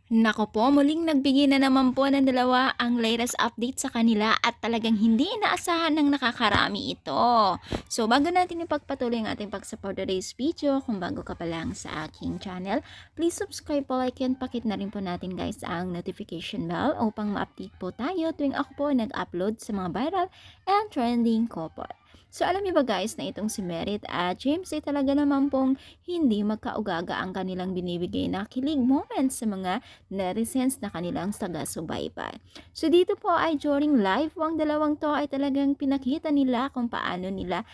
Nako po, muling nagbigay na naman po ng dalawa ang latest update sa kanila at talagang hindi inaasahan ng nakakarami ito. So bago natin ipagpatuloy ang ating pag-support today's video, kung bago ka pa lang sa aking channel, please subscribe po, like and pakit na rin po natin guys ang notification bell upang ma-update po tayo tuwing ako po nag-upload sa mga viral and trending couple. So alam niyo ba guys na itong si Merit at James ay talaga naman pong hindi magkaugaga ang kanilang binibigay na kilig moments sa mga netizens na kanilang taga-subaybay. So dito po ay during live po ang dalawang to ay talagang pinakita nila kung paano nila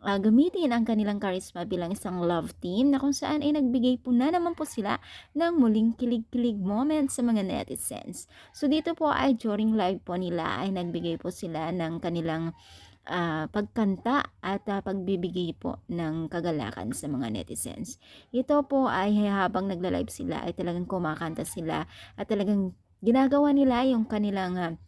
gamitin ang kanilang charisma bilang isang love team na kung saan ay nagbigay po na naman po sila ng muling kilig-kilig moments sa mga netizens. So dito po ay during live po nila ay nagbigay po sila ng kanilang pagkanta at pagbibigay po ng kagalakan sa mga netizens. Ito po ay habang nagla-live sila ay talagang kumakanta sila at talagang ginagawa nila yung kanilang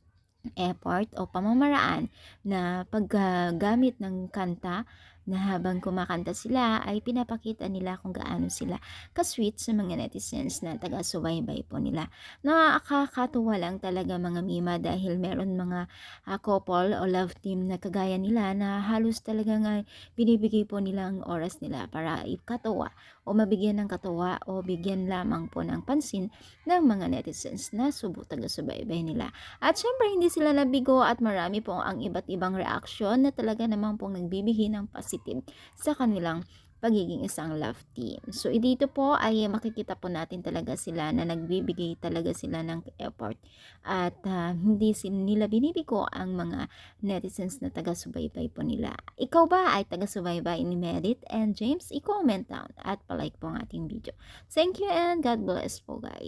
effort o pamamaraan na paggamit ng kanta na habang kumakanta sila ay pinapakita nila kung gaano sila ka-sweet sa mga netizens na taga-subaybay po nila. Nakakatuwa lang talaga mga mima dahil meron mga couple o love team na kagaya nila na halos talagang binibigay po nilang oras nila para ikatawa o mabigyan ng katawa o bigyan lamang po ng pansin ng mga netizens na taga-subaybay nila. At syempre hindi sila nabigo at marami po ang iba't ibang reaksyon na talaga naman pong nagbibigay ng positive sa kanilang pagiging isang love team. So dito po ay makikita po natin talaga sila na nagbibigay talaga sila ng effort at hindi nila binibigo ang mga netizens na taga-subaybay po nila. Ikaw ba ay taga-subaybay ni Merit and James? I-comment down at palike po ang ating video. Thank you and God bless po guys.